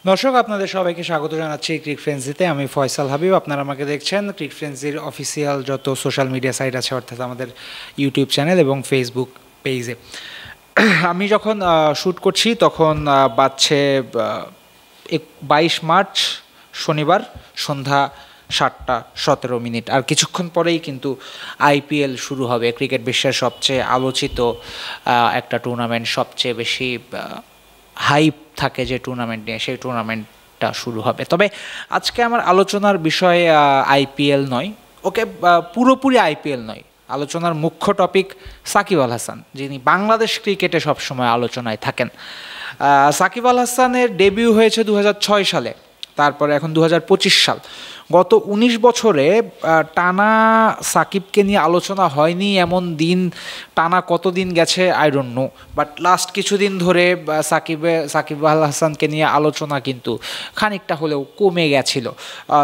দর্শক আপনাদের সবাইকে স্বাগত জানাচ্ছি ক্রিক ফ্রেন্সিতে। আমি ফয়সাল হাবিব। আপনারা আমাকে দেখছেন ক্রিক ফ্রেন্সির অফিসিয়াল যত সোশ্যাল মিডিয়া সাইট আছে, অর্থাৎ আমাদের ইউটিউব চ্যানেল এবং ফেসবুক পেজে। আমি যখন শ্যুট করছি তখন বাজছে 22 মার্চ শনিবার সন্ধ্যা 7:17। আর কিছুক্ষণ পরেই কিন্তু আইপিএল শুরু হবে। ক্রিকেট বিশ্বের সবচেয়ে আলোচিত একটা টুর্নামেন্ট, সবচেয়ে বেশি হাইপ থাকে যে টুর্নামেন্ট নিয়ে, সেই টুর্নামেন্টটা শুরু হবে। তবে আজকে আমার আলোচনার বিষয় আইপিএল নয়, পুরোপুরি আইপিএল নয়। আলোচনার মুখ্য টপিক সাকিব আল হাসান, যিনি বাংলাদেশ ক্রিকেটে সবসময় আলোচনায় থাকেন। সাকিব আল হাসানের ডেবিউ হয়েছে 2006 সালে, তারপরে এখন 2025 সাল। গত 19 বছরে টানা সাকিবকে নিয়ে আলোচনা হয়নি এমন দিন টানা কতদিন গেছে I don't know, but last কিছুদিন ধরে সাকিব আল হাসানকে নিয়ে আলোচনা কিন্তু খানিকটা হলেও কমে গেছিল।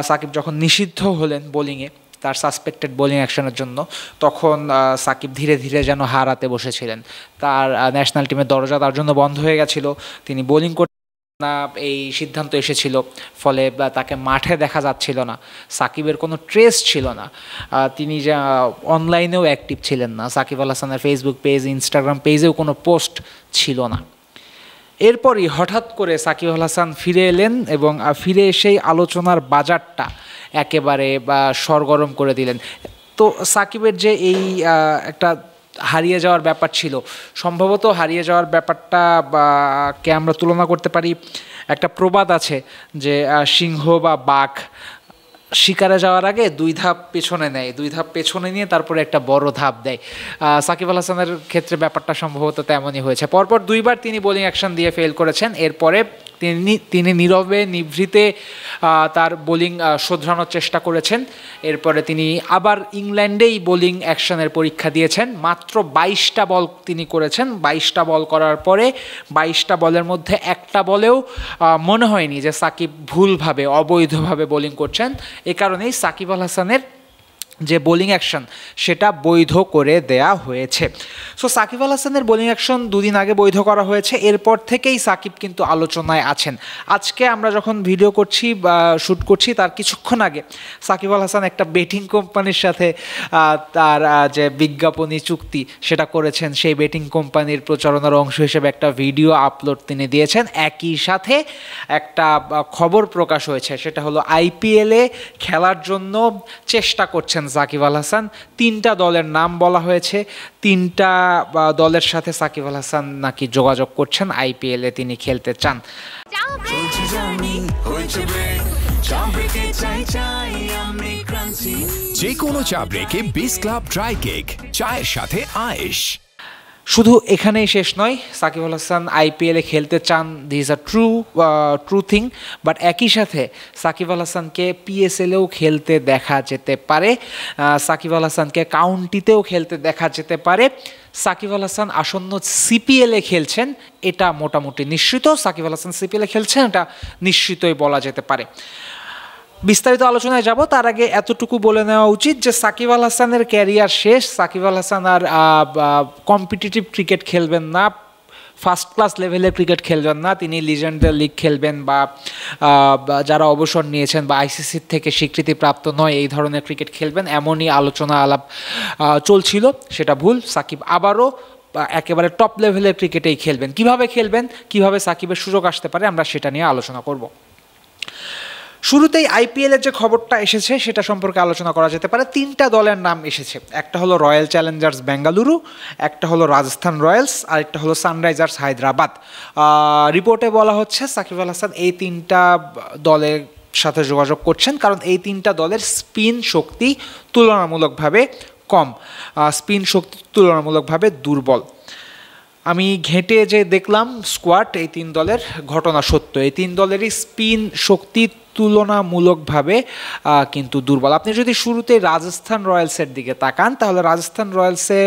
সাকিব যখন নিষিদ্ধ হলেন বোলিংয়ে, তার সাসপেক্টেড বোলিং অ্যাকশনের জন্য, তখন সাকিব ধীরে ধীরে যেন হারাতে বসেছিলেন। তার ন্যাশনাল টিমের দরজা তার জন্য বন্ধ হয়ে গেছিল, তিনি বোলিং না এই সিদ্ধান্ত এসেছিল, ফলে তাকে মাঠে দেখা যাচ্ছিল না, সাকিবের কোনো ট্রেস ছিল না, তিনি যা অনলাইনেও অ্যাক্টিভ ছিলেন না, সাকিব আল হাসানের ফেসবুক পেজ, ইনস্টাগ্রাম পেজেও কোনো পোস্ট ছিল না। এরপরই হঠাৎ করে সাকিব আল হাসান ফিরে এলেন এবং ফিরে এসেই আলোচনার বাজারটা একেবারে সরগরম করে দিলেন। তো সাকিবের যে এই একটা হারিয়ে যাওয়ার ব্যাপার ছিল, সম্ভবত হারিয়ে যাওয়ার ব্যাপারটা কে আমরা তুলনা করতে পারি, একটা প্রবাদ আছে যে সিংহ বা বাঘ শিকারে যাওয়ার আগে 2 ধাপ পেছনে নেয়, 2 ধাপ পেছনে নিয়ে তারপরে একটা বড় ধাপ দেয়। সাকিব আল হাসানের ক্ষেত্রে ব্যাপারটা সম্ভবত তেমনই হয়েছে। পরপর 2বার তিনি বোলিং অ্যাকশন দিয়ে ফেল করেছেন। এরপরে তিনি নীরবে নিভৃতে তার বোলিং শোধরানোর চেষ্টা করেছেন। এরপরে তিনি আবার ইংল্যান্ডেই বোলিং অ্যাকশনের পরীক্ষা দিয়েছেন। মাত্র 22টা বল তিনি করেছেন। 22টা বল করার পরে 22টা বলের মধ্যে একটা বলেও মনে হয়নি যে সাকিব ভুলভাবে, অবৈধভাবে বোলিং করছেন। এ কারণেই সাকিব আল হাসানের যে বোলিং অ্যাকশন সেটা বৈধ করে দেয়া হয়েছে। সো সাকিব আল হাসানের বোলিং অ্যাকশন 2 দিন আগে বৈধ করা হয়েছে। এরপর থেকেই সাকিব কিন্তু আলোচনায় আছেন। আজকে আমরা যখন ভিডিও করছি বা শ্যুট করছি, তার কিছুক্ষণ আগে সাকিব আল হাসান একটা বেটিং কোম্পানির সাথে তার যে বিজ্ঞাপনী চুক্তি সেটা করেছেন। সেই বেটিং কোম্পানির প্রচারণার অংশ হিসেবে একটা ভিডিও আপলোড তিনি দিয়েছেন। একই সাথে একটা খবর প্রকাশ হয়েছে, সেটা হলো আইপিএলে খেলার জন্য চেষ্টা করছেন সাকিব আল হাসান। 3টা দলের নাম বলা হয়েছে। 3টা দলের সাথে সাকিব আল হাসান নাকি যোগাযোগ করছেন, আইপিএলে তিনি খেলতে চান। যে কোনো চা ব্রেকে বিস ক্লাব ড্রাই কেক, চায়ের সাথে আয়েশ। শুধু এখানেই শেষ নয়, সাকিব আল হাসান আইপিএলে খেলতে চান, this is a true thing. But একই সাথে সাকিব আল হাসানকে পিএসএলেও খেলতে দেখা যেতে পারে, সাকিব আল হাসানকে কাউন্টিতেও খেলতে দেখা যেতে পারে। সাকিব আল হাসান আসন্ন সিপিএলে খেলছেন, এটা মোটামুটি নিশ্চিত। সাকিব আল হাসান সিপিএলে খেলছেন, এটা নিশ্চিতই বলা যেতে পারে। বিস্তারিত আলোচনায় যাব, তার আগে এতটুকু বলে নেওয়া উচিত যে সাকিব আল হাসানের ক্যারিয়ার শেষ। সাকিব আল হাসান আর কম্পিটিটিভ ক্রিকেট খেলবেন না, ফার্স্ট ক্লাস লেভেলের ক্রিকেট খেলবেন না। তিনি লিজেন্ডার লিগ খেলবেন বা যারা অবসর নিয়েছেন বা আইসিসির থেকে স্বীকৃতিপ্রাপ্ত নয় এই ধরনের ক্রিকেট খেলবেন, এমনই আলোচনা আলাপ চলছিল। সেটা ভুল। সাকিব আবারও একেবারে টপ লেভেলের ক্রিকেটেই খেলবেন। কিভাবে খেলবেন, কিভাবে সাকিবের সুযোগ আসতে পারে, আমরা সেটা নিয়ে আলোচনা করব। শুরুতেই আইপিএলের যে খবরটা এসেছে সেটা সম্পর্কে আলোচনা করা যেতে পারে। 3টা দলের নাম এসেছে। একটা হলো রয়্যাল চ্যালেঞ্জার্স বেঙ্গালুরু, একটা হলো রাজস্থান রয়্যালস, আর একটা হলো সানরাইজার্স হায়দ্রাবাদ। রিপোর্টে বলা হচ্ছে সাকিব আল হাসান এই 3টা দলের সাথে যোগাযোগ করছেন, কারণ এই 3টা দলের স্পিন শক্তি তুলনামূলকভাবে কম, স্পিন শক্তি তুলনামূলকভাবে দুর্বল। আমি ঘেঁটে যে দেখলাম স্কোয়াড এই 3 দলের, ঘটনা সত্য। এই 3 দলেরই স্পিন শক্তি তুলনামূলকভাবে কিন্তু দুর্বল। আপনি যদি শুরুতে রাজস্থান রয়্যালসের দিকে তাকান তাহলে রাজস্থান রয়্যালসে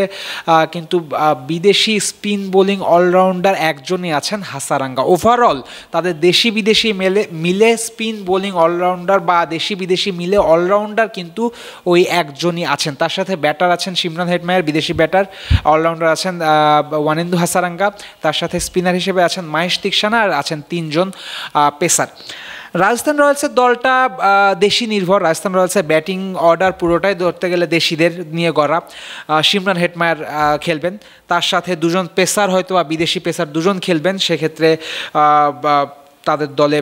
কিন্তু বিদেশি স্পিন বোলিং অলরাউন্ডার একজনই আছেন, হাসারাঙ্গা। ওভারঅল তাদের দেশি বিদেশি মিলে স্পিন বোলিং অলরাউন্ডার বা দেশি বিদেশি মিলে অলরাউন্ডার কিন্তু ওই একজনই আছেন। তার সাথে ব্যাটার আছেন সিমরন হেটমায়ার, বিদেশি ব্যাটার। অলরাউন্ডার আছেন ওয়ানেন্দু হাসারাঙ্গা, তার সাথে স্পিনার হিসেবে আছেন মহেশ তিক্সানা, আর আছেন 3 জন পেসার। রাজস্থান রয়্যালসের দলটা দেশি নির্ভর। রাজস্থান রয়্যালসের ব্যাটিং অর্ডার পুরোটাই ধরতে গেলে দেশিদের নিয়ে গড়া। সিমরন হেটমায়ার খেলবেন, তার সাথে 2 জন পেসার হয়তো বা বিদেশি পেসার 2 জন খেলবেন। সেক্ষেত্রে তাদের দলে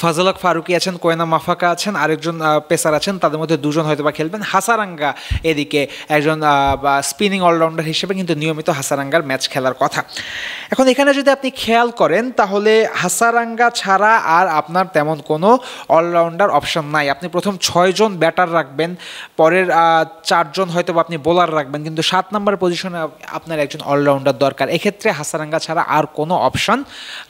ফাজল হক ফারুকি আছেন, কোয়েনা মাফাকা আছেন, আরেকজন পেসার আছেন, তাদের মধ্যে 2 জন হয়তো বা খেলবেন। হাসারাঙ্গা এদিকে একজন স্পিনিং অলরাউন্ডার হিসেবে কিন্তু নিয়মিত হাসারাঙ্গার ম্যাচ খেলার কথা। এখন এখানে যদি আপনি খেয়াল করেন তাহলে হাসারাঙ্গা ছাড়া আর আপনার তেমন কোনো অলরাউন্ডার অপশন নাই। আপনি প্রথম 6 জন ব্যাটার রাখবেন, পরের 4 জন হয়তো বা আপনি বোলার রাখবেন, কিন্তু 7 নম্বর পজিশনে আপনার একজন অলরাউন্ডার দরকার। এক্ষেত্রে হাসারাঙ্গা ছাড়া আর কোনো অপশন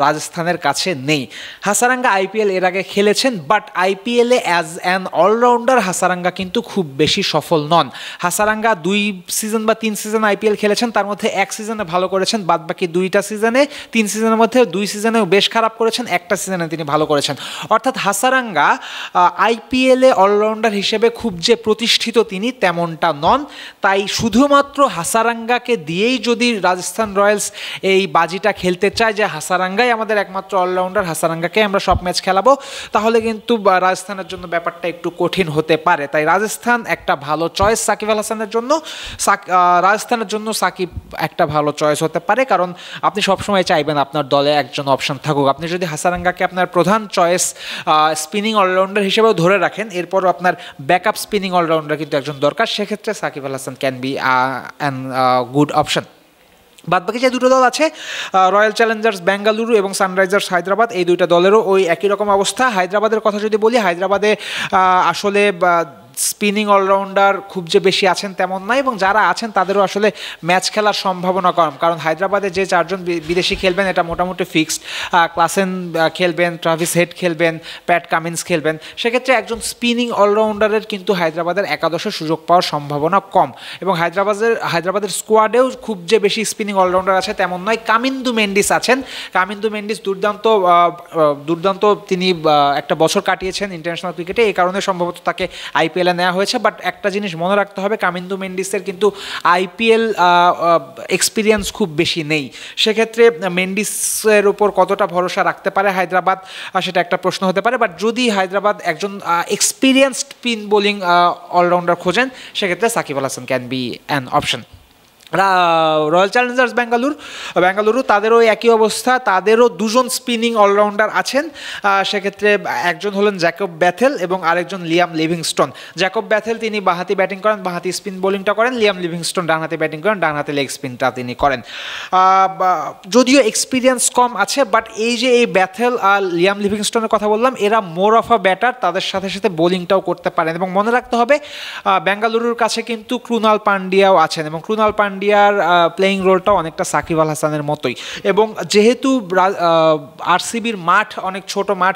রাজস্থানের কাছে নেই। হাসারাঙ্গা আইপিএল এর আগে খেলেছেন, বাট আইপিএলে অ্যাজ অ্যান অলরাউন্ডার হাসারাঙ্গা কিন্তু খুব বেশি সফল নন। হাসারাঙ্গা 2 সিজন বা 3 সিজন আইপিএল খেলেছেন, তার মধ্যে 1 সিজনে ভালো করেছেন, বাদ বাকি 2টা সিজনে, 3 সিজনের মধ্যে 2 সিজনেও বেশ খারাপ করেছেন, একটা সিজনে তিনি ভালো করেছেন। অর্থাৎ হাসারাঙ্গা আইপিএলে অলরাউন্ডার হিসেবে খুব যে প্রতিষ্ঠিত তিনি তেমনটা নন। তাই শুধুমাত্র হাসারাঙ্গাকে দিয়েই যদি রাজস্থান রয়্যালস এই বাজিটা খেলতে চায় যে হাসারাঙ্গাই আমাদের একমাত্র অলরাউন্ডার, হাসারাঙ্গাকে আমরা সব ম্যাচ খেলাবো, তাহলে কিন্তু রাজস্থানের জন্য ব্যাপারটা একটু কঠিন হতে পারে। তাই রাজস্থান একটা ভালো চয়েস সাকিব আল হাসানের জন্য। রাজস্থানের জন্য সাকিব একটা ভালো চয়েস হতে পারে, কারণ আপনি সবসময় চাইবেন আপনার দলে একজন অপশন থাকুক। আপনি যদি হাসারাঙ্গাকে আপনার প্রধান চয়েস স্পিনিং অলরাউন্ডার হিসেবেও ধরে রাখেন, এরপরও আপনার ব্যাকআপ স্পিনিং অলরাউন্ডার কিন্তু একজন দরকার, সেক্ষেত্রে Shakib Al Hasan can be an good option. বাদবাকি যে 2টো দল আছে, রয়্যাল চ্যালেঞ্জার্স বেঙ্গালুরু এবং সানরাইজার্স হায়দ্রাবাদ, এই 2টা দলেরও ওই একই রকম অবস্থা। হায়দ্রাবাদের কথা যদি বলি, হায়দ্রাবাদে আসলে স্পিনিং অলরাউন্ডার খুব যে বেশি আছেন তেমন নয়, এবং যারা আছেন তাদেরও আসলে ম্যাচ খেলার সম্ভাবনা কম, কারণ হায়দ্রাবাদে যে 4 জন বিদেশি খেলবেন এটা মোটামুটি ফিক্সড। ক্লাসেন খেলবেন, ট্রাভিস হেড খেলবেন, প্যাট কামিন্স খেলবেন। সেক্ষেত্রে একজন স্পিনিং অলরাউন্ডারের কিন্তু হায়দ্রাবাদের একাদশে সুযোগ পাওয়ার সম্ভাবনা কম, এবং হায়দ্রাবাদের স্কোয়াডেও খুব যে বেশি স্পিনিং অলরাউন্ডার আছে তেমন নয়। কামিন্দু মেন্ডিস আছেন, কামিন্দু মেন্ডিস দুর্দান্ত তিনি একটা বছর কাটিয়েছেন ইন্টারন্যাশনাল ক্রিকেটে, এই কারণে সম্ভবত তাকে আইপিএল নেওয়া হয়েছে। বাট একটা জিনিস মনে রাখতে হবে, কামিন্দু মেন্ডিসের কিন্তু আইপিএল এক্সপিরিয়েন্স খুব বেশি নেই। সেক্ষেত্রে মেন্ডিসের উপর কতটা ভরসা রাখতে পারে হায়দ্রাবাদ, সেটা একটা প্রশ্ন হতে পারে। বাট যদি হায়দ্রাবাদ একজন এক্সপিরিয়েন্সড স্পিন বোলিং অলরাউন্ডার খোঁজেন, সেক্ষেত্রে Shakib Al Hasan can be an option. Royal Challengers Bengaluru তাদেরও একই অবস্থা, তাদেরও 2 জন স্পিনিং অলরাউন্ডার আছেন। সেক্ষেত্রে একজন হলেন জ্যাকব ব্যাথেল এবং আরেকজন লিয়াম লিভিংস্টোন। জ্যাকব ব্যাথেল তিনি বাঁহাতি ব্যাটিং করেন, বাঁহাতি স্পিন বোলিংটা করেন। লিয়াম লিভিংস্টোন ডানহাতি ব্যাটিং করেন, ডানহাতি লেগ স্পিনটা তিনি করেন। যদিও এক্সপিরিয়েন্স কম আছে, বাট এই যে এই ব্যাথেল আর লিয়াম লিভিংস্টোনের কথা বললাম, এরা মোর অফ আ ব্যাটার, তাদের সাথে সাথে বোলিংটাও করতে পারেন। এবং মনে রাখতে হবে বেঙ্গালুরুর কাছে কিন্তু ক্রুনাল পান্ডিয়াও আছেন, এবং ক্রুনাল পান্ডিয়ার প্লেয়িং রোলটাও অনেকটা সাকিব আল হাসানের মতোই। এবং যেহেতু আরসিবির মাঠ অনেক ছোট মাঠ,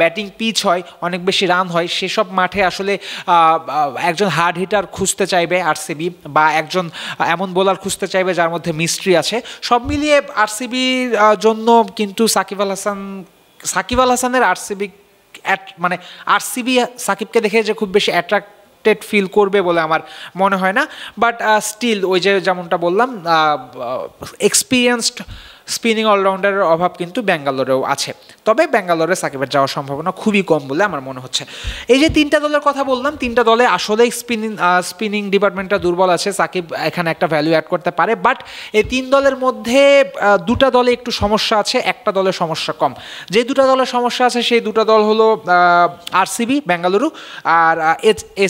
ব্যাটিং পিচ হয়, অনেক বেশি রান হয়, সেসব মাঠে আসলে একজন হার্ড হিটার খুঁজতে চাইবে আরসিবি, বা একজন এমন বোলার খুঁজতে চাইবে যার মধ্যে মিস্ট্রি আছে। সব মিলিয়ে আরসিবির জন্য কিন্তু সাকিব আল হাসানের আরসিবি মানে আরসিবি সাকিবকে দেখে যে খুব বেশি অ্যাট্রাক্টেড ফিল করবে বলে আমার মনে হয় না। বাট স্টিল ওই যে যেমনটা বললাম, এক্সপিরিয়েন্সড স্পিনিং অলরাউন্ডারের অভাব কিন্তু ব্যাঙ্গালোরেও আছে, তবে ব্যাঙ্গালোরে সাকিবের যাওয়ার সম্ভাবনা খুবই কম বলে আমার মনে হচ্ছে। এই যে 3টা দলের কথা বললাম, 3টা দলে আসলেই স্পিনিং ডিপার্টমেন্টটা দুর্বল আছে, সাকিব এখানে একটা ভ্যালু অ্যাড করতে পারে। বাট এই 3 দলের মধ্যে 2টা দলে একটু সমস্যা আছে, একটা দলের সমস্যা কম। যে 2টা দলের সমস্যা আছে সেই 2টা দল হলো আরসিবি বেঙ্গালুরু আর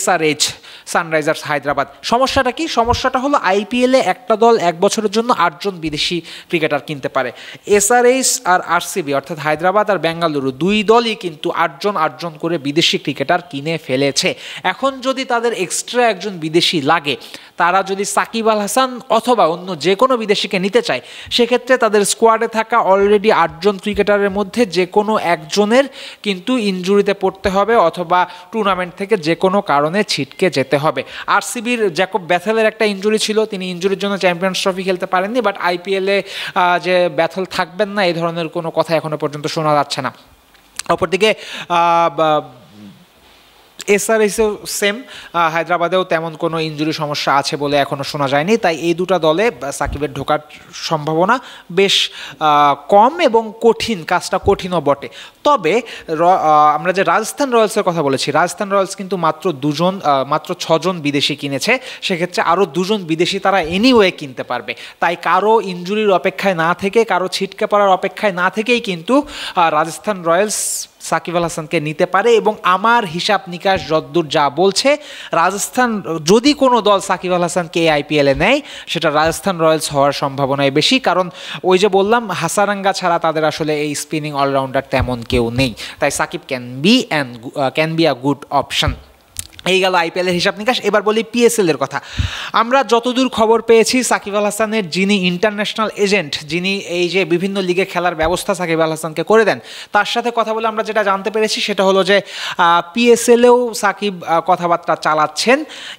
SRH। সানরাইজার্স হায়দ্রাবাদ। সমস্যাটা কি? সমস্যাটা হলো আইপিএলে একটা দল এক বছরের জন্য 8 জন বিদেশি ক্রিকেটার কিনতে পারে। এসআরএইচ আর আরসিবি অর্থাৎ হায়দ্রাবাদ আর বেঙ্গালুরু দুই দলই কিন্তু 8 জন করে বিদেশি ক্রিকেটার কিনে ফেলেছে। এখন যদি তাদের এক্সট্রা একজন বিদেশি লাগে, তারা যদি সাকিব আল হাসান অথবা অন্য যে কোনো বিদেশিকে নিতে চায়, সেক্ষেত্রে তাদের স্কোয়াডে থাকা অলরেডি 8 জন ক্রিকেটারের মধ্যে যে কোনো একজনের কিন্তু ইনজুরিতে পড়তে হবে অথবা টুর্নামেন্ট থেকে যে কোনো কারণে ছিটকে যেতে হবে। আরসিবির জ্যাকব ব্যাথেলের একটা ইনজুরি ছিল, তিনি ইনজুরির জন্য চ্যাম্পিয়ন্স ট্রফি খেলতে পারেননি, বাট আইপিএলে যে ব্যাথেল থাকবেন না এই ধরনের কোনো কথা এখনো পর্যন্ত শোনা যাচ্ছে না। অপরদিকে এসআরএইচও সেম, হায়দ্রাবাদেও তেমন কোনো ইনজুরি সমস্যা আছে বলে এখনও শোনা যায়নি। তাই এই দুটো দলে সাকিবের ঢোকার সম্ভাবনা বেশ কম এবং কঠিন, কাজটা কঠিনও বটে। তবে আমরা যে রাজস্থান রয়্যালসের কথা বলেছি, রাজস্থান রয়্যালস কিন্তু মাত্র 6 জন বিদেশি কিনেছে, সেক্ষেত্রে আরও 2 জন বিদেশি তারা এনিওয়ে কিনতে পারবে। তাই কারো ইনজুরির অপেক্ষায় না থেকে, কারো ছিটকে পড়ার অপেক্ষায় না থেকেই কিন্তু রাজস্থান রয়্যালস সাকিব আল হাসানকে নিতে পারে। এবং আমার হিসাব নিকাশ যদ্দূর যা বলছে, রাজস্থান যদি কোনো দল সাকিব আল হাসানকে আইপিএলে নেয়, সেটা রাজস্থান রয়্যালস হওয়ার সম্ভাবনাই বেশি। কারণ ওই যে বললাম, হাসারাঙ্গা ছাড়া তাদের আসলে এই স্পিনিং অলরাউন্ডার তেমন কেউ নেই। তাই Shakib can be a good option. এই গেল আইপিএলের হিসাব নিকাশ। এবার বলি পিএসএলের কথা। আমরা যতদূর খবর পেয়েছি, সাকিব আল হাসানের যিনি ইন্টারন্যাশনাল এজেন্ট, যিনি এই যে বিভিন্ন লিগে খেলার ব্যবস্থা সাকিব আল হাসানকে করে দেন, তার সাথে কথা বলে আমরা যেটা জানতে পেরেছি সেটা হলো যে পিএসএলেও সাকিব কথাবার্তা চালাচ্ছেন।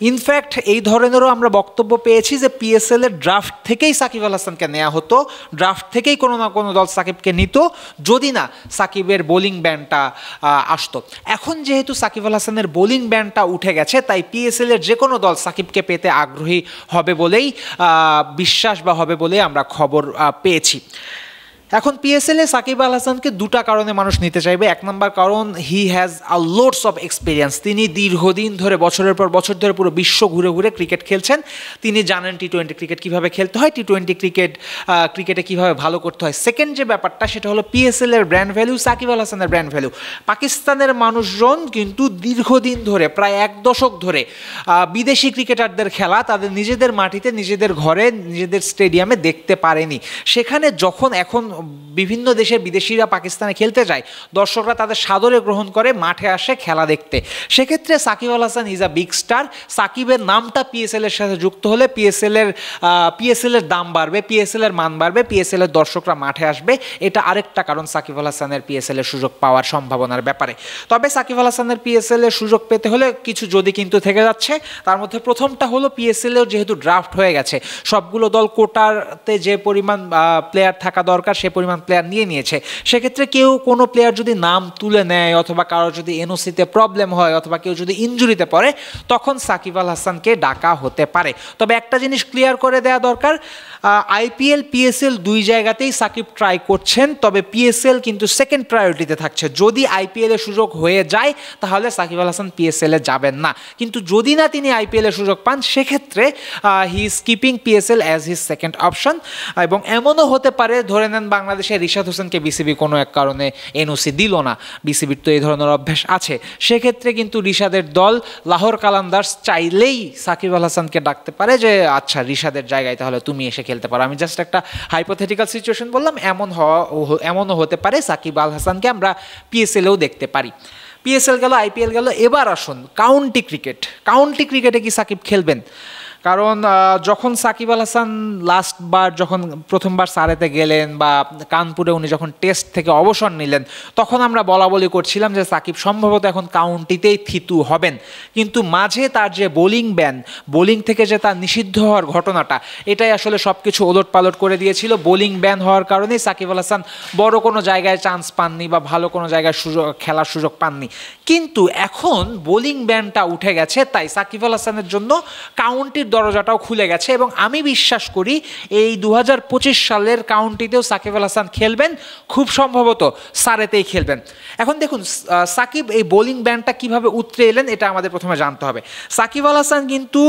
ইনফ্যাক্ট এই ধরনেরও আমরা বক্তব্য পেয়েছি যে পিএসএলের ড্রাফট থেকেই সাকিব আল হাসানকে নেওয়া হতো, ড্রাফট থেকেই কোনো না কোনো দল সাকিবকে নিত যদি না সাকিবের বোলিং ব্যান্ডটা আসতো। এখন যেহেতু সাকিব আল হাসানের বোলিং ব্যান্ডটা উঠে গেছে, তাই পিএসএলের যে কোনো দল সাকিবকে পেতে আগ্রহী হবে বলেই বিশ্বাস বা হবে বলেই আমরা খবর পেয়েছি। এখন পিএসএলে সাকিব আল হাসানকে দুটা কারণে মানুষ নিতে চাইবে। এক নম্বর কারণ, he has a loads of experience. তিনি দীর্ঘদিন ধরে, বছরের পর বছর ধরে পুরো বিশ্ব ঘুরে ঘুরে ক্রিকেট খেলছেন। তিনি জানেন টি-20 ক্রিকেট কীভাবে খেলতে হয়, টি-20 ক্রিকেটে কীভাবে ভালো করতে হয়। সেকেন্ড যে ব্যাপারটা, সেটা হলো পিএসএলের ব্র্যান্ড ভ্যালু, সাকিব আল হাসানের ব্র্যান্ড ভ্যালু। পাকিস্তানের মানুষজন কিন্তু দীর্ঘদিন ধরে, প্রায় 1 দশক ধরে বিদেশি ক্রিকেটারদের খেলা তাদের নিজেদের মাটিতে, নিজেদের ঘরে, নিজেদের স্টেডিয়ামে দেখতে পারেনি। সেখানে যখন এখন বিভিন্ন দেশের বিদেশিরা পাকিস্তানে খেলতে যায়, দর্শকরা তাদের সাদরে গ্রহণ করে, মাঠে আসে খেলা দেখতে। সেক্ষেত্রে Shakib Al Hasan is a big star. সাকিবের নামটা পিএসএলের সাথে যুক্ত হলে পিএসএলের দাম বাড়বে, পিএসএলের মান বাড়বে, পিএসএলের দর্শকরা মাঠে আসবে। এটা আরেকটা কারণ সাকিব আল হাসানের পিএসএলের সুযোগ পাওয়ার সম্ভাবনার ব্যাপারে। তবে সাকিব আল হাসানের পিএসএলের সুযোগ পেতে হলে কিছু যদি কিন্তু থেকে যাচ্ছে। তার মধ্যে প্রথমটা হলো, পিএসএলেও যেহেতু ড্রাফট হয়ে গেছে, সবগুলো দল কোটাতে যে পরিমাণ প্লেয়ার থাকা দরকার সে পরিমাণ প্লেয়ার নিয়েছে। সেক্ষেত্রে কেউ কোনো প্লেয়ার যদি নাম তুলে নেয়, অথবা কারো যদি এনওসিতে প্রবলেম হয়, অথবা কেউ যদি ইনজুরিতে পড়ে, তখন সাকিব আল হাসানকে ডাকা হতে পারে। তবে একটা জিনিস ক্লিয়ার করে দেওয়া দরকার, আইপিএল পিএসএল দুই জায়গাতেই সাকিব ট্রাই করছেন, তবে পিএসএল কিন্তু সেকেন্ড প্রায়োরিটিতে থাকছে। যদি আইপিএলের সুযোগ হয়ে যায় তাহলে সাকিব আল হাসান পিএসএলে যাবেন না, কিন্তু যদি না তিনি আইপিএলের সুযোগ পান, সেক্ষেত্রে he is keeping PSL as his second option. এবং এমনও হতে পারে, ধরে নেন বাংলাদেশের রিশাদ হোসেনকে বিসিবি কোনো এক কারণে এনওসি দিল না, বিসিবির তো এই ধরনের অভ্যাস আছে, সেক্ষেত্রে কিন্তু রিশাদের দল লাহোর কালান্দার্স চাইলেই সাকিব আল হাসানকে ডাকতে পারে যে আচ্ছা রিশাদের জায়গায় তাহলে তুমি এসে খেলতে পারো। আমি জাস্ট একটা হাইপোথেটিক্যাল সিচুয়েশন বললাম, এমনও হতে পারে সাকিব আল হাসানকে আমরা পিএসএলেও দেখতে পারি। পিএসএল গেল, আইপিএল গেল, এবার আসুন কাউন্টি ক্রিকেট। কাউন্টি ক্রিকেটে কি সাকিব খেলবেন? কারণ যখন সাকিব আল হাসান যখন প্রথমবার সারেতে গেলেন, বা কানপুরে উনি যখন টেস্ট থেকে অবসর নিলেন, তখন আমরা বলা করছিলাম যে সাকিব সম্ভবত এখন কাউন্টিতেই থিতু হবেন। কিন্তু মাঝে তার যে বোলিং থেকে যে তার নিষিদ্ধ হওয়ার ঘটনাটা, এটাই আসলে সব কিছু ওলটপালট করে দিয়েছিল। বোলিং ব্যান হওয়ার কারণেই সাকিব আল হাসান বড় কোনো জায়গায় চান্স পাননি, বা ভালো কোনো জায়গায় খেলার সুযোগ পাননি। কিন্তু এখন বোলিং ব্যানটা উঠে গেছে, তাই সাকিব আল হাসানের জন্য কাউন্টির দরজাটাও খুলে গেছে। এবং আমি বিশ্বাস করি এই 2025 সালের কাউন্টিতেও সাকিব আল হাসান খেলবেন, খুব সম্ভবত সারেতেই খেলবেন। এখন দেখুন সাকিব এই বোলিং ব্যানটা কিভাবে উতরে এলেন, এটা আমাদের প্রথমে জানতে হবে। সাকিব আল হাসান কিন্তু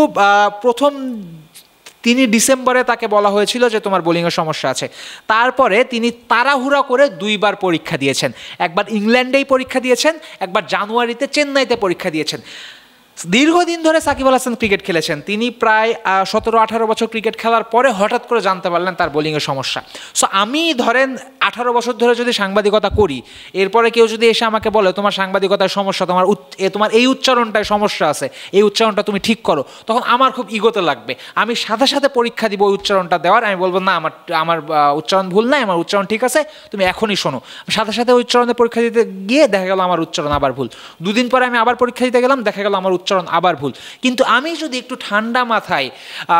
তিনি ডিসেম্বরে তাকে বলা হয়েছিল যে তোমার বোলিংয়ের সমস্যা আছে। তারপরে তিনি তাড়াহুড়া করে 2 বার পরীক্ষা দিয়েছেন। একবার ইংল্যান্ডেই পরীক্ষা দিয়েছেন, একবার জানুয়ারিতে চেন্নাইতে পরীক্ষা দিয়েছেন। দীর্ঘদিন ধরে সাকিব আল হাসান ক্রিকেট খেলেছেন, তিনি প্রায় 17-18 বছর ক্রিকেট খেলার পরে হঠাৎ করে জানতে পারলেন তার বোলিংয়ের সমস্যা। সো আমি ধরেন 18 বছর ধরে যদি সাংবাদিকতা করি, এরপরে কেউ যদি এসে আমাকে বলে তোমার সাংবাদিকতার সমস্যা, তোমার এই উচ্চারণটায় সমস্যা আছে, এই উচ্চারণটা তুমি ঠিক করো, তখন আমার খুব ইগোতে লাগবে। আমি সাথে সাথে পরীক্ষা দিব ওই উচ্চারণটা দেওয়ার, আমি বলবো না আমার উচ্চারণ ভুল নাই, আমার উচ্চারণ ঠিক আছে, তুমি এখনই শোনো। সাথে সাথে উচ্চারণের পরীক্ষা দিতে গিয়ে দেখা গেল আমার উচ্চারণ আবার ভুল, দুদিন পরে আমি আবার পরীক্ষা দিতে গেলাম, দেখা গেল আমার উচ্চারণ আবার ভুল। কিন্তু আমি যদি একটু ঠান্ডা মাথায়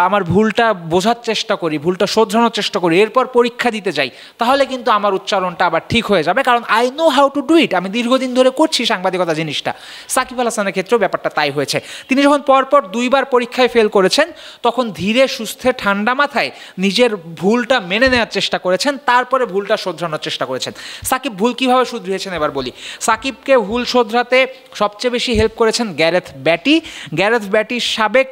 আমার ভুলটা বোঝার চেষ্টা করি, ভুলটা শোধরানোর চেষ্টা করি, এরপর পরীক্ষা দিতে যাই, তাহলে কিন্তু আমার উচ্চারণটা আবার ঠিক হয়ে যাবে, কারণ I know how to do it. আমি দীর্ঘদিন ধরে করছি সাংবাদিকতা জিনিসটা। সাকিব আল হাসানের ক্ষেত্রেও ব্যাপারটা তাই হয়েছে। তিনি যখন পরপর 2বার পরীক্ষায় ফেল করেছেন, তখন ধীরে সুস্থে ঠান্ডা মাথায় নিজের ভুলটা মেনে নেওয়ার চেষ্টা করেছেন, তারপরে ভুলটা শোধরানোর চেষ্টা করেছেন। সাকিব ভুল কীভাবে শুধরিয়েছেন এবার বলি। সাকিবকে ভুল শোধরাতে সবচেয়ে বেশি হেল্প করেছেন গ্যারেথ ব্যাটি। গ্যারেথ ব্যাটি সাবেক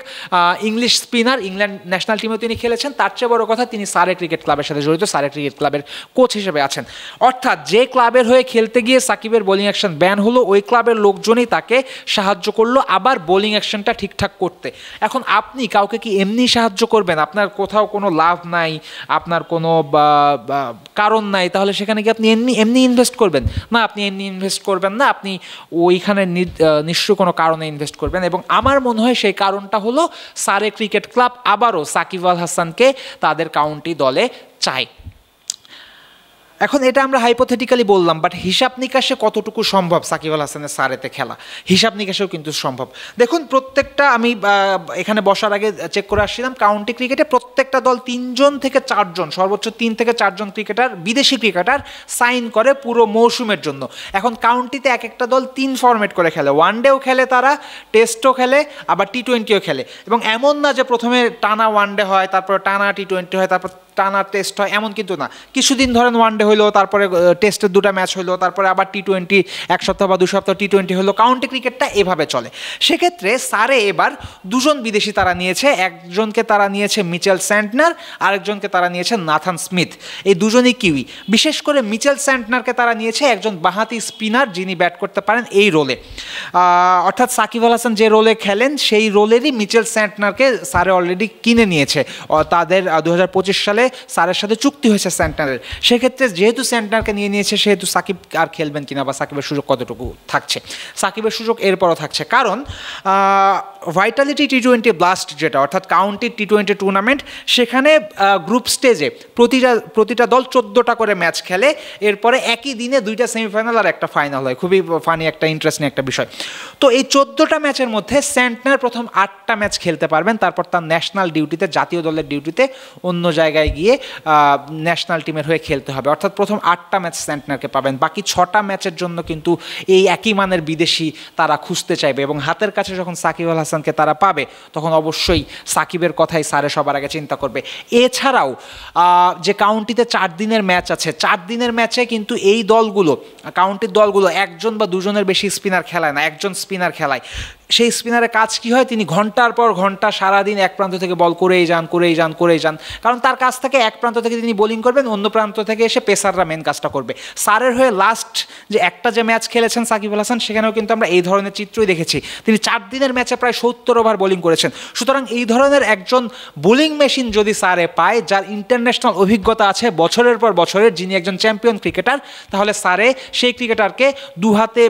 ইংলিশ স্পিনার, ইংল্যান্ড ন্যাশনাল টিমেও তিনি খেলেছেন। তার চেয়ে বড় কথা, তিনি সারে ক্রিকেট ক্লাবের সাথে জড়িত, সারে ক্রিকেট ক্লাবের কোচ হিসেবে আছেন। অর্থাৎ যে ক্লাবের হয়ে খেলতে গিয়ে সাকিবের বোলিং অ্যাকশন ব্যান হলো, ওই ক্লাবের লোকজনই তাকে সাহায্য করলো আবার বোলিং অ্যাকশনটা ঠিকঠাক করতে। এখন আপনি কাউকে কি এমনি সাহায্য করবেন? আপনার কোথাও কোনো লাভ নাই, আপনার কোনো কারণ নাই, তাহলে সেখানে কি আপনি এমনি ইনভেস্ট করবেন? না, আপনি এমনি ইনভেস্ট করবেন না, আপনি ওইখানে নিশ্চয়ই কোনো কারণে ইনভেস্ট করবেন। এবং আমার মনে হয় সেই কারণটা হলো সারে ক্রিকেট ক্লাব আবারও সাকিব আল হাসানকে তাদের কাউন্টি দলে চায়। এখন এটা আমরা হাইপোথেটিক্যালি বললাম, বাট হিসাব নিকাশে কতটুকু সম্ভব সাকিব আল হাসানের সারেতে খেলা, হিসাব নিকাশেও কিন্তু সম্ভব। দেখুন, প্রত্যেকটা, আমি এখানে বসার আগে চেক করে আসছিলাম, কাউন্টি ক্রিকেটে প্রত্যেকটা দল 3 থেকে 4 সর্বোচ্চ 3 থেকে 4 ক্রিকেটার, বিদেশি ক্রিকেটার সাইন করে পুরো মৌসুমের জন্য। এখন কাউন্টিতে এক একটা দল 3 ফরম্যাট করে খেলে, ওয়ানডেও খেলে, তারা টেস্টও খেলে, আবার টি-20ও খেলে। এবং এমন না যে প্রথমে টানা ওয়ানডে হয়, তারপর টানা টি-20 হয়, তারপর টানা টেস্ট হয়, এমন কিন্তু না। কিছুদিন ধরেন ওয়ানডে হইলো, তারপরে টেস্টের 2টা ম্যাচ হইলো, তারপরে আবার টি-20 1 সপ্তাহ বা 2 সপ্তাহ টি-20 হলো। কাউন্টি ক্রিকেটটা এভাবে চলে। সেক্ষেত্রে সারে এবার 2 বিদেশি তারা নিয়েছে। একজনকে তারা নিয়েছে মিচেল স্যান্টনার, আরেকজনকে তারা নিয়েছে নাথান স্মিথ। এই দুজনই কিউই। বিশেষ করে মিচেল স্যান্টনারকে তারা নিয়েছে, একজন বাঁহাতি স্পিনার যিনি ব্যাট করতে পারেন এই রোলে। অর্থাৎ সাকিব আল হাসান যে রোলে খেলেন সেই রোলেরই মিচেল স্যান্টনারকে সারে অলরেডি কিনে নিয়েছে। তাদের 2025 সালে সারের সাথে চুক্তি হয়েছে স্যান্টনারের। সেক্ষেত্রে যেহেতু স্যান্টনারকে নিয়ে নিয়েছে, সেহেতু সাকিব আর খেলবেন কিনা বা সাকিবের সুযোগ কতটুকু থাকছে, সাকিবের সুযোগ এরপরও থাকছে। কারণ ভাইটালিটি টি-20 ব্লাস্ট যেটা, অর্থাৎ কাউন্টি টি-20 টুর্নামেন্ট, সেখানে গ্রুপ স্টেজে প্রতিটা দল 14টা করে ম্যাচ খেলে। এরপরে একই দিনে 2টা সেমিফাইনাল আর একটা ফাইনাল হয়। খুবই ফানি একটা, ইন্টারেস্টিং একটা বিষয়। তো এই 14টা ম্যাচের মধ্যে স্যান্টনার প্রথম 8টা ম্যাচ খেলতে পারবেন, তারপর তার ন্যাশনাল ডিউটিতে, জাতীয় দলের ডিউটিতে অন্য জায়গায় গিয়ে ন্যাশনাল টিমের হয়ে খেলতে হবে। অর্থাৎ প্রথম 8টা ম্যাচ স্যান্টনারকে পাবেন। বাকি 6টা ম্যাচের জন্য কিন্তু এই একই মানের বিদেশি তারা খুঁজতে চাইবে। এবং হাতের কাছে যখন সাকিব আল হাসানকে তারা পাবে, তখন অবশ্যই সাকিবের কথাই সারে সবার আগে চিন্তা করবে। এছাড়াও যে কাউন্টিতে 4 দিনের ম্যাচ আছে, 4 দিনের ম্যাচে কিন্তু এই দলগুলো, কাউন্টির দলগুলো 1 বা 2জনের বেশি স্পিনার খেলায় না, 1জন স্পিনার খেলায়। সেই স্পিনারের কাজ কি হয়, তিনি ঘন্টার পর ঘন্টা সারাদিন এক প্রান্ত থেকে বল করেই যান। কারণ তার কাছ থেকে এক প্রান্ত থেকে তিনি বোলিং করবেন, অন্য প্রান্ত থেকে এসে পেসাররা মেন কাজটা করবে। সারের হয়ে লাস্ট যে ম্যাচ খেলেছেন সাকিব আল হাসান, সেখানেও কিন্তু আমরা এই ধরনের চিত্রই দেখেছি। তিনি 4 দিনের ম্যাচে প্রায় 70 ওভার বোলিং করেছেন। সুতরাং এই ধরনের একজন বোলিং মেশিন যদি সারে পায়, যার ইন্টারন্যাশনাল অভিজ্ঞতা আছে বছরের পর বছরের, যিনি একজন চ্যাম্পিয়ন ক্রিকেটার, তাহলে সারে সেই ক্রিকেটারকে 2 হাতে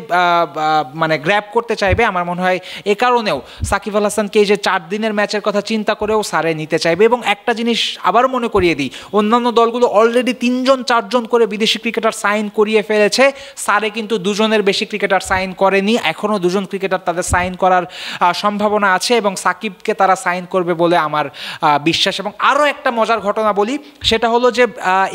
মানে গ্র্যাব করতে চাইবে। আমার মনে হয় এ কারণেও সাকিব আল হাসানকে এই যে 4 দিনের ম্যাচের কথা চিন্তা করেও সারে নিতে চাইবে। এবং একটা জিনিস আবারও মনে করিয়ে দিই, অন্যান্য দলগুলো অলরেডি 3-4 করে বিদেশি ক্রিকেটার সাইন করিয়ে ফেলেছে। সারে কিন্তু 2জনের বেশি ক্রিকেটার সাইন করেনি, এখনও 2জন ক্রিকেটার তাদের সাইন করার সম্ভাবনা আছে এবং সাকিবকে তারা সাইন করবে বলে আমার বিশ্বাস। এবং আরও একটা মজার ঘটনা বলি, সেটা হলো যে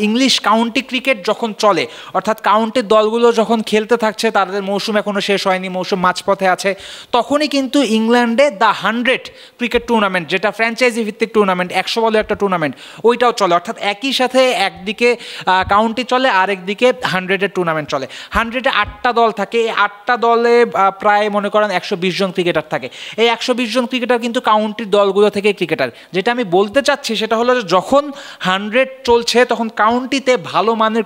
ইংলিশ কাউন্টি ক্রিকেট যখন চলে, অর্থাৎ কাউন্টির দলগুলো যখন খেলতে থাকছে, তাদের মৌসুম এখনও শেষ হয়নি, মৌসুম মাঝপথে আছে, তখনই কিন্তু ইংল্যান্ডে দ্য 100 ক্রিকেট টুর্নামেন্ট, যেটা ফ্র্যাঞ্চাইজি ভিত্তিক টুর্নামেন্ট, 100 বলের একটা টুর্নামেন্ট, ওইটাও চলে। অর্থাৎ একই সাথে একদিকে কাউন্টি চলে, আরেকদিকে 100-এর টুর্নামেন্ট চলে। 100-এ 8টা দল থাকে, এই 8টা দলে প্রায় মনে করেন 120 জন ক্রিকেটার থাকে। এই 120 জন ক্রিকেটার কিন্তু কাউন্টির দলগুলো থেকে ক্রিকেটার। যেটা আমি বলতে চাচ্ছি সেটা হলো যে যখন 100 চলছে, তখন কাউন্টিতে ভালো মানের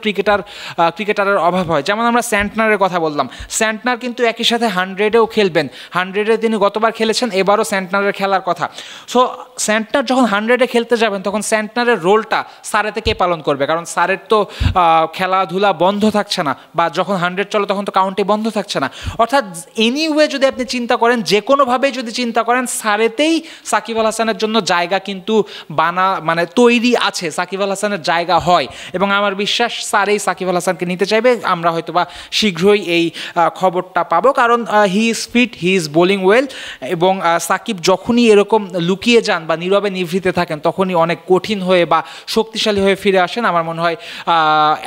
ক্রিকেটারের অভাব হয়। যেমন আমরা স্যান্টনারের কথা বললাম, স্যান্টনার কিন্তু একই সাথে 100-এও খেলবেন, 100 100-এ তিনি গতবার খেলেছেন, এবারও সেন্টনারের খেলার কথা। সো সেন্টনার যখন 100-এ খেলতে যাবেন তখন সেন্টনারের রোলটা সারে থেকে পালন করবে, কারণ সারের তো খেলাধুলা বন্ধ থাকছে না, বা যখন 100 চলে তখন তো কাউন্টি বন্ধ থাকছে না। অর্থাৎ এনিওয়ে যদি আপনি চিন্তা করেন, যে কোনোভাবেই যদি চিন্তা করেন, সারেতেই সাকিব আল হাসানের জন্য জায়গা কিন্তু মানে তৈরি আছে, সাকিব আল হাসানের জায়গা হয়, এবং আমার বিশ্বাস সারেই সাকিব আল হাসানকে নিতে চাইবে। আমরা হয়তোবা শীঘ্রই এই খবরটা পাবো, কারণ he is fit, he is bowling well, এবং সাকিব যখনই এরকম লুকিয়ে যান বা নীরবে নিভৃতে থাকেন তখনই অনেক কঠিন হয়ে বা শক্তিশালী হয়ে ফিরে আসেন। আমার মনে হয়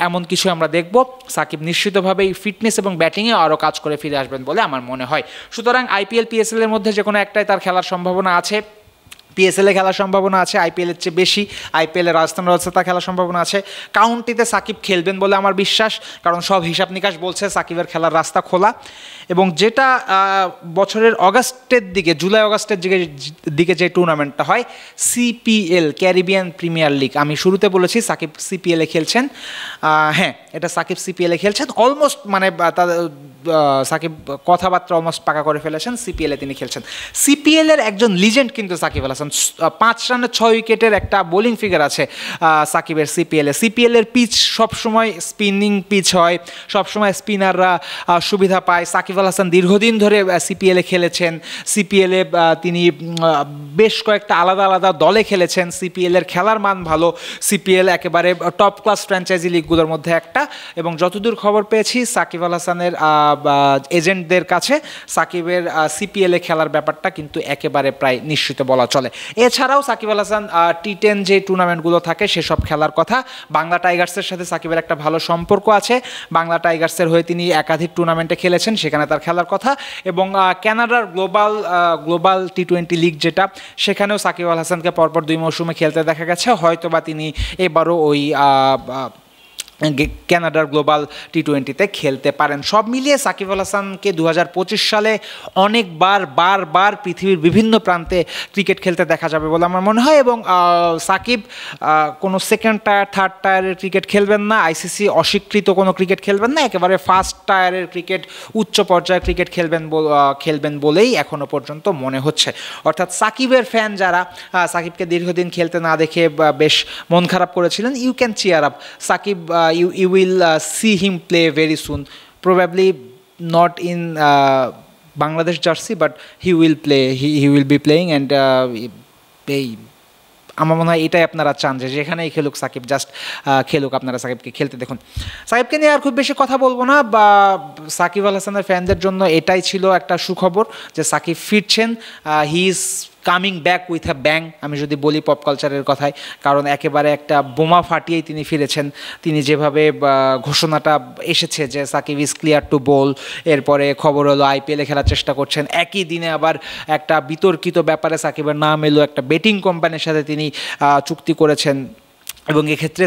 এমন কিছু আমরা দেখব। সাকিব নিশ্চিতভাবেই ফিটনেস এবং ব্যাটিংয়ে আরও কাজ করে ফিরে আসবেন বলে আমার মনে হয়। সুতরাং IPL PSL এর মধ্যে যে কোনো একটাই তার খেলার সম্ভাবনা আছে। PSL-এ খেলার সম্ভাবনা আছে IPL-এর চেয়ে বেশি, IPL-এ রাজস্থান রয়্যালসে তার খেলার সম্ভাবনা আছে। কাউন্টিতে সাকিব খেলবেন বলে আমার বিশ্বাস, কারণ সব হিসাব নিকাশ বলছে সাকিবের খেলার রাস্তা খোলা। এবং যেটা বছরের অগাস্টের দিকে, জুলাই অগাস্টের দিকে যে টুর্নামেন্টটা হয় CPL, ক্যারিবিয়ান প্রিমিয়ার লিগ, আমি শুরুতে বলেছি সাকিব CPL-এ খেলছেন। হ্যাঁ, এটা সাকিব CPL-এ খেলছেন, অলমোস্ট মানে সাকিব কথাবার্তা অলমোস্ট পাকা করে ফেলেছেন, CPL-এ তিনি খেলছেন। CPL-এর একজন লিজেন্ড কিন্তু সাকিব আল হাসান, 5 রানে 6 উইকেটের একটা বোলিং ফিগার আছে সাকিবের CPL-এ। CPL-এর পিচ সবসময় স্পিনিং পিচ হয়, সবসময় স্পিনাররা সুবিধা পায়। সাকিব আল হাসান দীর্ঘদিন ধরে CPL-এ খেলেছেন, CPL-এ তিনি বেশ কয়েকটা আলাদা আলাদা দলে খেলেছেন। CPL-এর খেলার মান ভালো, CPL একেবারে টপ ক্লাস ফ্র্যাঞ্চাইজি লিগগুলোর মধ্যে একটা। এবং যতদূর খবর পেয়েছি সাকিব আল হাসানের এজেন্টদের কাছে সাকিবের CPL-এ খেলার ব্যাপারটা কিন্তু একেবারে প্রায় নিশ্চিত বলা চলে। এছাড়াও সাকিব আল হাসান T10 যে টুর্নামেন্টগুলো থাকে সেসব খেলার কথা। বাংলা টাইগার্সের সাথে সাকিবের একটা ভালো সম্পর্ক আছে, বাংলা টাইগার্সের হয়ে তিনি একাধিক টুর্নামেন্টে খেলেছেন, সেখানে তার খেলার কথা। এবং কানাডার গ্লোবাল T20 লিগ যেটা, সেখানেও সাকিব আল হাসানকে পরপর 2 মৌসুমে খেলতে দেখা গেছে। হয়তোবা তিনি এবারও ওই কানাডার গ্লোবাল T20-তে খেলতে পারেন। সব মিলিয়ে সাকিব আল হাসানকে 2025 সালে বারবার পৃথিবীর বিভিন্ন প্রান্তে ক্রিকেট খেলতে দেখা যাবে বলে আমার মনে হয়। এবং সাকিব কোনো সেকেন্ড টায়ার, থার্ড টায়ারের ক্রিকেট খেলবেন না, ICC অস্বীকৃত কোনো ক্রিকেট খেলবেন না, একেবারে ফার্স্ট টায়ারের ক্রিকেট, উচ্চ পর্যায়ের ক্রিকেট খেলবেন বলেই এখনও পর্যন্ত মনে হচ্ছে। অর্থাৎ সাকিবের ফ্যান যারা সাকিবকে দীর্ঘদিন খেলতে না দেখে বেশ মন খারাপ করেছিলেন, you can cheer up. Shakib you will see him play very soon, probably not in Bangladesh jersey, but he will be playing, and আমার মনে হয় এটাই আপনারা চান, যে যেখানেই খেলুক সাকিব জাস্ট খেলুক, আপনারা সাকিবকে খেলতে দেখুন। সাকিবকে নিয়ে আর খুব বেশি কথা বলবো না, বা সাকিব আল হাসানের ফ্যানদের জন্য এটাই ছিল একটা সুখবর যে সাকিব ফিরছেন, he is coming back with a bang, আমি যদি বলি পপ কালচারের কথায়, কারণ একেবারে একটা বোমা ফাটিয়েই তিনি ফিরেছেন। তিনি যেভাবে ঘোষণাটা এসেছে যে সাকিব ইজ ক্লিয়ার টু বোল, এরপরে খবর হলো IPL-এ খেলার চেষ্টা করছেন, একই দিনে আবার একটা বিতর্কিত ব্যাপারে সাকিবের নাম এলো, একটা বেটিং কোম্পানির সাথে তিনি চুক্তি করেছেন। এবং এক্ষেত্রে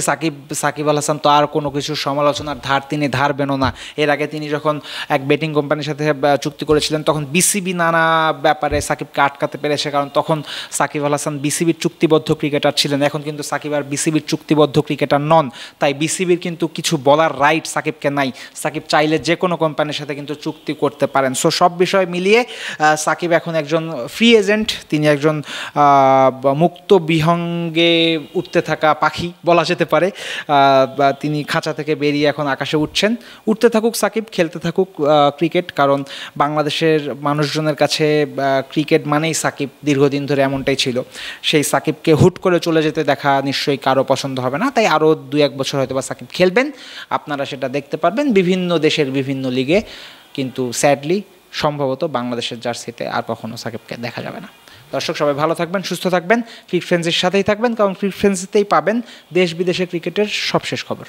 সাকিব আল হাসান তো আর কোনো কিছু সমালোচনার তিনি ধারবেনও না। এর আগে তিনি যখন এক বেটিং কোম্পানির সাথে চুক্তি করেছিলেন তখন BCB নানা ব্যাপারে সাকিবকে আটকাতে পেরেছে, কারণ তখন সাকিব আল হাসান BCBর চুক্তিবদ্ধ ক্রিকেটার ছিলেন। এখন কিন্তু সাকিব আর BCBর চুক্তিবদ্ধ ক্রিকেটার নন, তাই BCBর কিন্তু কিছু বলার রাইট সাকিবকে নাই। সাকিব চাইলে যে কোনো কোম্পানির সাথে কিন্তু চুক্তি করতে পারেন। সো সব বিষয় মিলিয়ে সাকিব এখন একজন ফ্রি এজেন্ট, তিনি একজন মুক্ত বিহঙ্গে উঠতে থাকা পাখি বলা যেতে পারে। তিনি খাঁচা থেকে বেরিয়ে এখন আকাশে উঠতে থাকুক সাকিব, খেলতে থাকুক ক্রিকেট, কারণ বাংলাদেশের মানুষজনের কাছে ক্রিকেট মানেই সাকিব, দীর্ঘদিন ধরে এমনটাই ছিল। সেই সাকিবকে হুট করে চলে যেতে দেখা নিশ্চয়ই কারো পছন্দ হবে না, তাই আরও 2-1 বছর হয়তো বা সাকিব খেলবেন, আপনারা সেটা দেখতে পারবেন বিভিন্ন দেশের বিভিন্ন লিগে। কিন্তু স্যাডলি সম্ভবত বাংলাদেশের জার্সিতে আর কখনো সাকিবকে দেখা যাবে না। দর্শক সবাই ভালো থাকবেন, সুস্থ থাকবেন, ক্রিক ফ্রেন্ডসির সাথেই থাকবেন, কারণ ক্রিক ফ্রেন্ডসিতেই পাবেন দেশ বিদেশের ক্রিকেটের সবশেষ খবর।